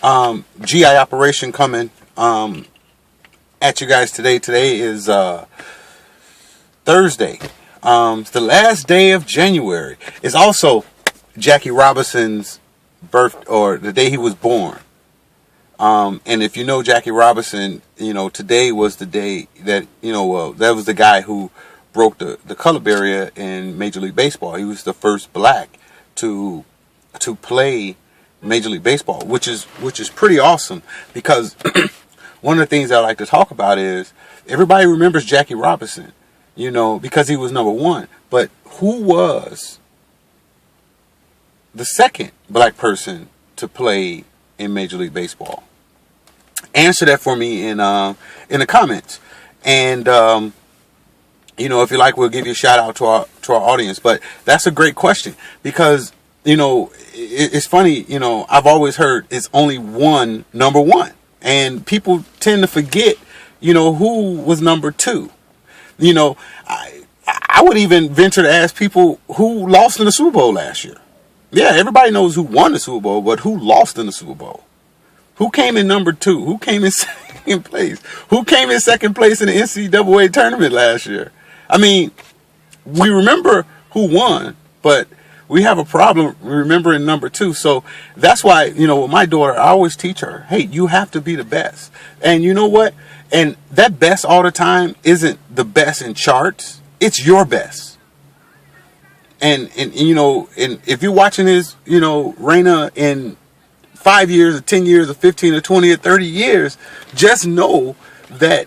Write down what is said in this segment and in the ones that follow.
GI operation coming at you guys today. Today is Thursday. It's the last day of January. It's also Jackie Robinson's birth, or the day he was born. And if you know Jackie Robinson, today was the day that, that was the guy who broke the color barrier in Major League Baseball. He was the first black to play Major League Baseball, which is pretty awesome, because one of the things I like to talk about is everybody remembers Jackie Robinson, because he was number one. But who was the second black person to play in Major League Baseball? Answer that for me in the comments. And if you like, we'll give you a shout out to our audience. But that's a great question, because it's funny. I've always heard it's only one number one, and people tend to forget who was number two. I would even venture to ask people who lost in the Super Bowl last year. Yeah, everybody knows who won the Super Bowl, but who lost in the Super Bowl? Who came in number two? Who came in second place? Who came in second place in the NCAA tournament last year? I mean, we remember who won, but we have a problem remembering number two. So that's why, with my daughter, I always teach her, hey, you have to be the best. And you know what? And that best all the time isn't the best in charts. It's your best. And if you're watching this, Raina, in 5 years or 10 years or 15 or 20 or 30 years, just know that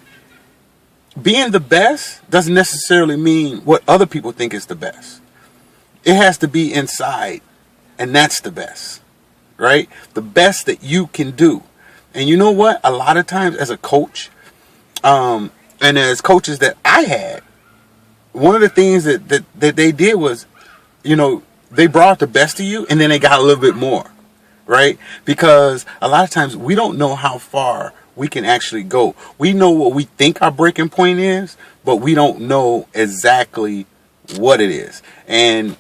being the best doesn't necessarily mean what other people think is the best. It has to be inside, and that's the best, right? The best that you can do. And you know what? A lot of times as a coach, and as coaches that I had, one of the things that they did was, they brought the best of you, and then they got a little bit more. Right? Because a lot of times we don't know how far we can actually go. We know what we think our breaking point is, but we don't know exactly what it is. And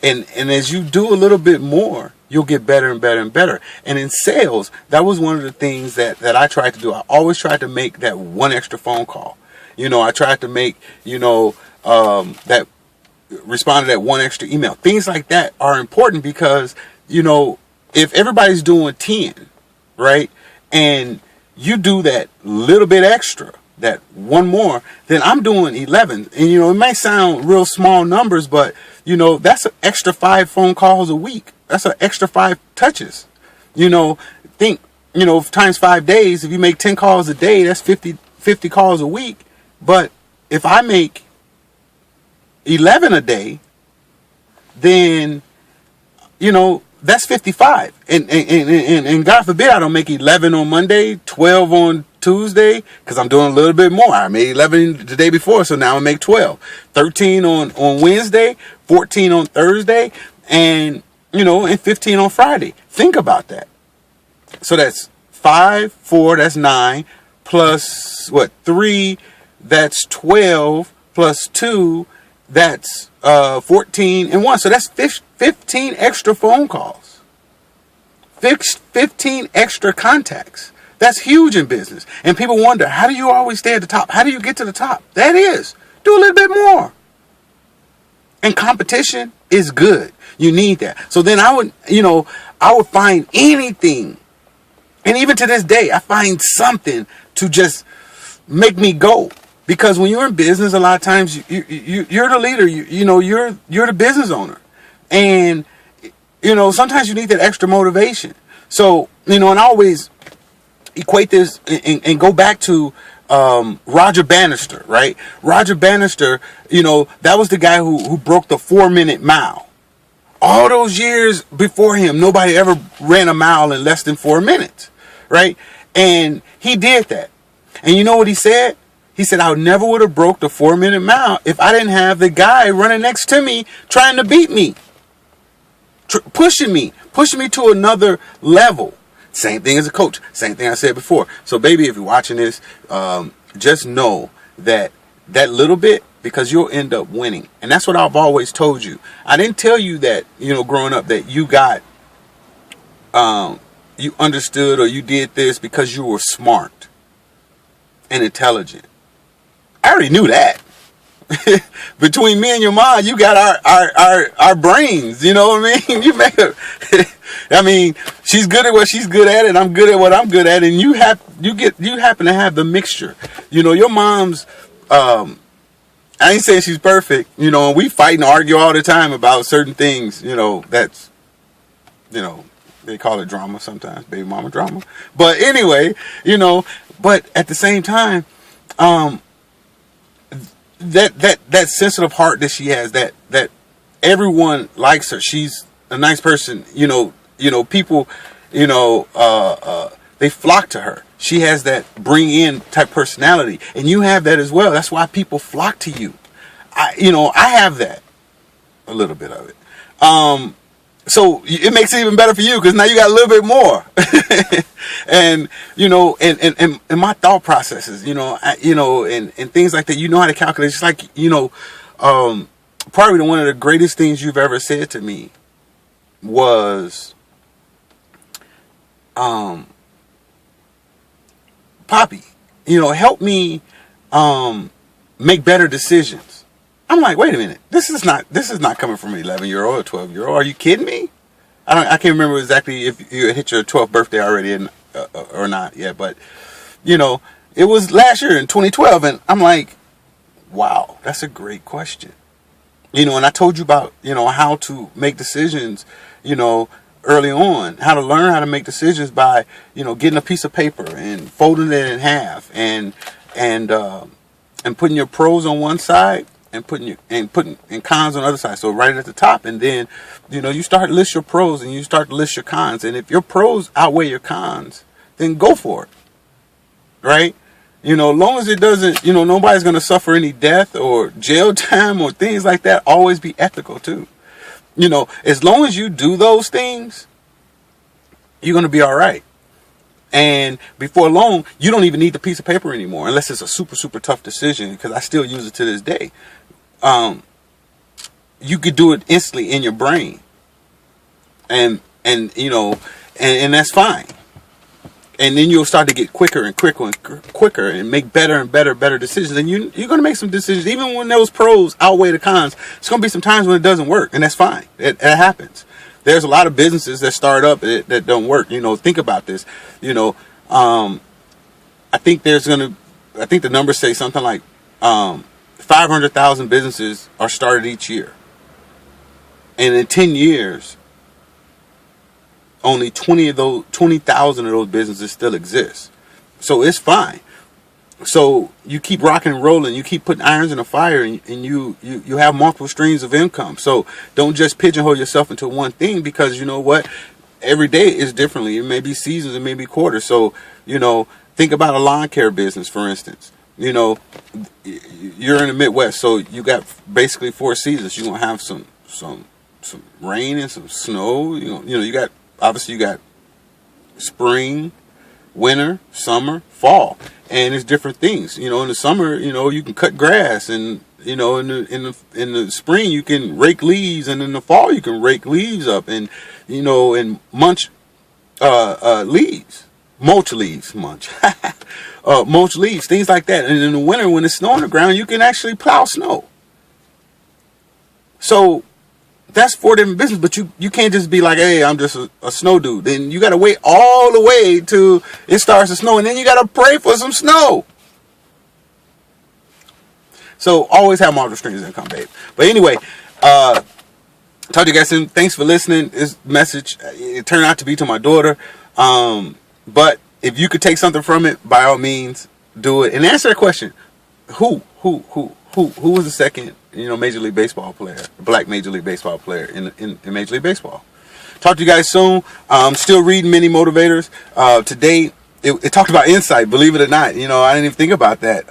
as you do a little bit more, you'll get better and better and better. And in sales, that was one of the things that I tried to do. I always tried to make that one extra phone call. I tried to make, that respond to that one extra email. Things like that are important because, if everybody's doing 10, right, and you do that little bit extra, that one more, then I'm doing 11. And, it may sound real small numbers, but, that's an extra 5 phone calls a week. That's an extra 5 touches. Think, times 5 days, if you make 10 calls a day, that's 50 calls a week. But if I make 11 a day, then, that's 55. And God forbid I don't make 11 on Monday, 12 on Tuesday, because I'm doing a little bit more. I made 11 the day before, so now I make 12. 13 on Wednesday, 14 on Thursday, and, and 15 on Friday. Think about that. So that's 5, 4, that's 9, plus, 3, that's 12, plus 2, that's 14 and 1. So that's 15 extra phone calls. 15 extra contacts. That's huge in business. And people wonder, how do you always stay at the top? How do you get to the top? That is, do a little bit more. And competition is good. You need that. So then I would find anything. And even to this day, I find something to just make me go. Because when you're in business, a lot of times you're the leader. You're the business owner, and sometimes you need that extra motivation. So and I always equate this and go back to Roger Bannister, right? Roger Bannister, that was the guy who broke the 4-minute mile. All those years before him, nobody ever ran a mile in less than 4 minutes, right? And he did that. And you know what he said? He said, I never would have broke the 4-minute mile if I didn't have the guy running next to me trying to beat me, pushing me to another level. Same thing as a coach. Same thing I said before. So, baby, if you're watching this, just know that little bit, because you'll end up winning. And that's what I've always told you. I didn't tell you that, growing up, that you got, you understood or you did this because you were smart and intelligent. I already knew that. Between me and your mom, you got our brains. You know what I mean? You make her. I mean, she's good at what she's good at, and I'm good at what I'm good at, and you happen to have the mixture. You know, your mom's. I ain't saying she's perfect. You know, and we fight and argue all the time about certain things. You know, that's. You know, they call it drama sometimes, baby mama drama. But anyway, you know, but at the same time, that sensitive heart that she has, that everyone likes her. She's a nice person. You know, people, they flock to her. She has that bring in type personality, and you have that as well. That's why people flock to you. I have that, a little bit of it. So it makes it even better for you because now you got a little bit more. And and my thought processes, and things like that, you know how to calculate. It's like, probably one of the greatest things you've ever said to me was, Poppy, help me make better decisions. I'm like, wait a minute, this is not coming from an 11-year-old or 12-year-old. Are you kidding me? I can't remember exactly if you had hit your 12th birthday already or not yet, but it was last year in 2012, and I'm like, wow, that's a great question. And I told you about how to make decisions, early on, how to learn how to make decisions by getting a piece of paper and folding it in half and putting your pros on one side and putting cons on the other side. So right at the top, and then you start to list your pros and you start to list your cons. And if your pros outweigh your cons, then go for it. Right? Long as it doesn't, nobody's going to suffer any death or jail time or things like that. Always be ethical too. As long as you do those things, you're going to be all right. And before long, you don't even need the piece of paper anymore, unless it's a super, super tough decision, because I still use it to this day. You could do it instantly in your brain. And that's fine. And then you'll start to get quicker and quicker and quicker and make better and better decisions. And you're going to make some decisions, even when those pros outweigh the cons. It's going to be some times when it doesn't work, and that's fine. It happens. There's a lot of businesses that start up that don't work. Think about this. I think the numbers say something like 500,000 businesses are started each year. And in 10 years, only 20,000 of those businesses still exist. So it's fine. So you keep rocking and rolling, you keep putting irons in the fire, and you have multiple streams of income. So don't just pigeonhole yourself into one thing, because you know what? Every day is differently. It may be seasons, it may be quarters. So, think about a lawn care business, for instance. You're in the Midwest, so you got basically 4 seasons. You're going to have some rain and some snow. You got spring, winter, summer, fall. And it's different things. In the summer, you can cut grass, and in the spring you can rake leaves, and in the fall you can rake leaves up, and and mulch leaves, mulch leaves, things like that. And in the winter, when it's snow on the ground, you can actually plow snow. So that's 4 different businesses, but you can't just be like, hey, I'm just a snow dude. Then you got to wait all the way till it starts to snow, and then you got to pray for some snow. So always have multiple streams of income, babe. But anyway, talk to you guys soon. Thanks for listening. This message, it turned out to be to my daughter. But if you could take something from it, by all means, do it. And answer that question. Who was the second, Major League Baseball player, black Major League Baseball player in Major League Baseball? Talk to you guys soon. Still reading many motivators. Today, it talked about insight, believe it or not. I didn't even think about that.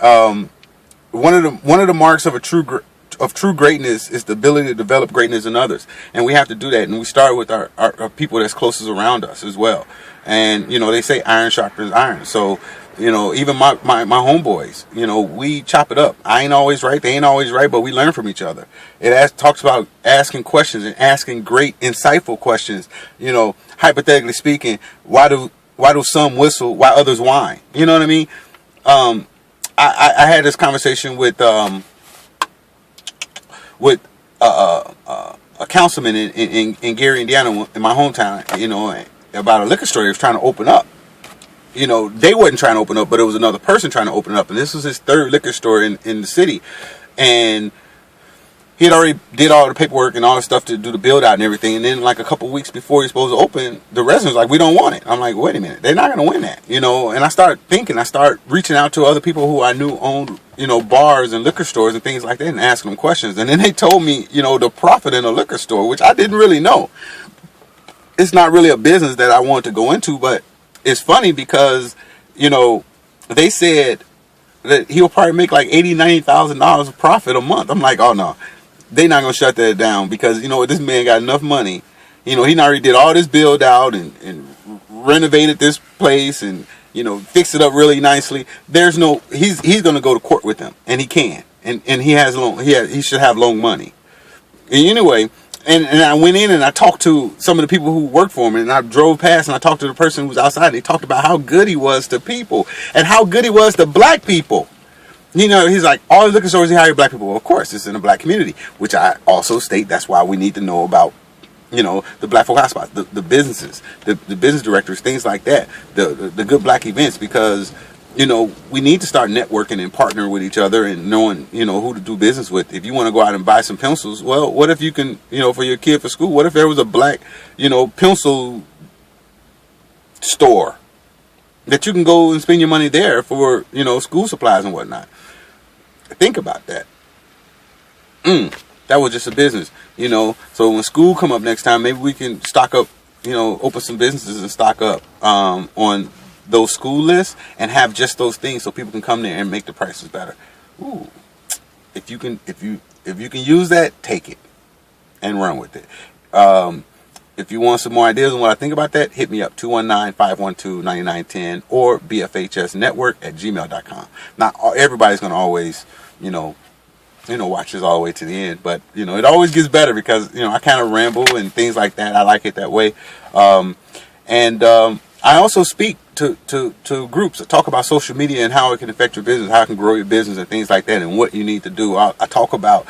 One of the marks of a true of true greatness is the ability to develop greatness in others, and we have to do that. And we start with our people that's closest around us as well. And they say iron sharpens iron. So even my homeboys, we chop it up. I ain't always right, they ain't always right, but we learn from each other. It talks about asking questions and asking great, insightful questions. Hypothetically speaking, why do some whistle while others whine? You know what I mean? I had this conversation with a councilman in Gary, Indiana, in my hometown, about a liquor store he was trying to open up. They wasn't trying to open up, but it was another person trying to open up. And this was his third liquor store in the city. And he had already did all the paperwork and all the stuff to do the build out and everything. And then like a couple weeks before he's supposed to open, the residents were like, we don't want it. I'm like, wait a minute, they're not going to win that. And I started reaching out to other people who I knew owned, bars and liquor stores and things like that, and asking them questions. And then they told me, the profit in a liquor store, which I didn't really know. It's not really a business that I want to go into, but it's funny because, they said that he'll probably make like $80,000-$90,000 of profit a month. I'm like, oh no, they're not going to shut that down because, this man got enough money. He already did all this build out and renovated this place and, fixed it up really nicely. He's going to go to court with them, and he can. And he should have loan money. And anyway, and I went in and I talked to some of the people who work for him, and I drove past and I talked to the person who was outside. And they talked about how good he was to people and how good he was to black people. He's like, all the liquor stores, he hire black people. Well, of course, it's in a black community, which I also state that's why we need to know about, the black folk hotspots, the businesses, the business directors, things like that, the good black events, because we need to start networking and partnering with each other and knowing, who to do business with. If you want to go out and buy some pencils, well, what if you can, for your kid for school, what if there was a black, pencil store that you can go and spend your money there for, school supplies and whatnot? Think about that. That was just a business, So when school come up next time, maybe we can stock up, open some businesses and stock up on those school lists and have just those things so people can come there and make the prices better. Ooh, if you can use that, take it and run with it. If you want some more ideas on what I think about that, hit me up 219-512-9910 or bfhsnetwork@gmail.com. Not everybody's going to always, watch this all the way to the end, but it always gets better because I kind of ramble and things like that. I like it that way. I also speak to groups that talk about social media and how it can affect your business, how it can grow your business and things like that, and what you need to do. I talk about,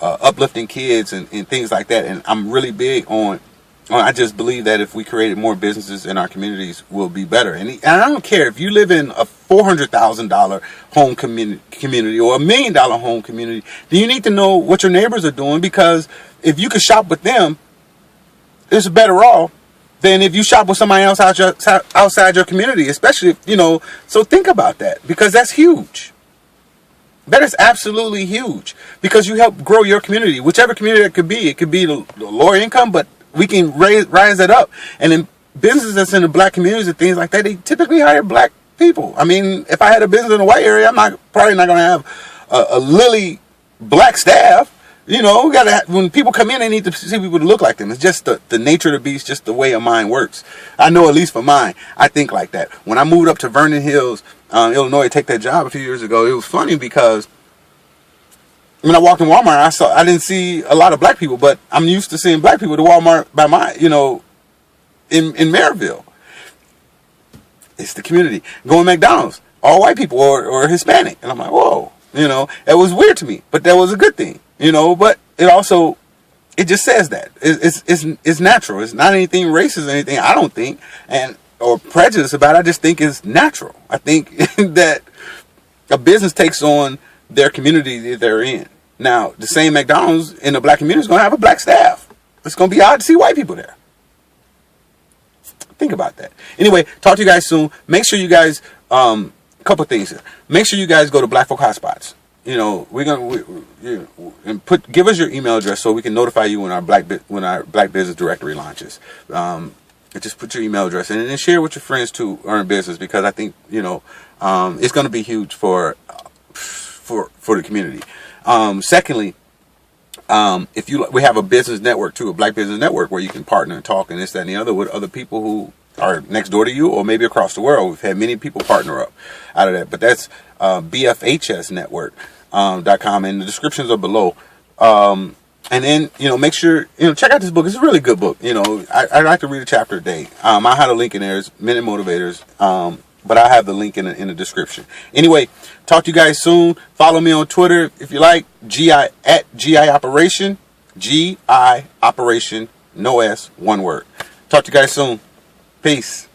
uplifting kids and things like that. And I'm really big on I just believe that if we created more businesses in our communities, we'll be better. And I don't care if you live in a $400,000 home community or $1 million home community. Do you need to know what your neighbors are doing? Because if you can shop with them, it's better off than if you shop with somebody else outside your community, especially if, so think about that, because that's huge. That is absolutely huge, because you help grow your community, whichever community it could be. It could be the lower income, but we can rise that up. And in businesses that's in the black communities and things like that, they typically hire black people. I mean, if I had a business in the white area, I'm probably not going to have a lily black staff. When people come in, they need to see people to look like them. It's just the nature of the beast, just the way a mind works. I know, at least for mine, I think like that. When I moved up to Vernon Hills, Illinois, to take that job a few years ago, it was funny because when I walked in Walmart, I didn't see a lot of black people, but I'm used to seeing black people at Walmart by my, in Maryville. It's the community. Going to McDonald's, all white people or Hispanic. And I'm like, whoa, it was weird to me, but that was a good thing. But it just says that it's natural. It's not anything racist or anything, I don't think, or prejudice about it. I just think it's natural. I think that a business takes on their community that they're in. Now, the same McDonald's in the black community is going to have a black staff. It's going to be odd to see white people there. Think about that. Anyway, talk to you guys soon. Make sure you guys, a couple things here. Make sure you guys go to Black Folk Hotspots. Give us your email address so we can notify you when our Black Business Directory launches. Just put your email address in and then share with your friends to earn business, because I think it's going to be huge for the community. Secondly, if we have a business network too, a Black Business Network, where you can partner and talk and this, that, and the other with other people who are next door to you or maybe across the world. We've had many people partner up out of that, but that's bfhsnetwork.com, and the descriptions are below. And then, make sure, check out this book. It's a really good book. I like to read a chapter a day. I have a link in there. It's Minute Motivators. But I have the link in the description. Anyway, talk to you guys soon. Follow me on Twitter if you like. at GI Operation. GI Operation. No S. One word. Talk to you guys soon. Peace.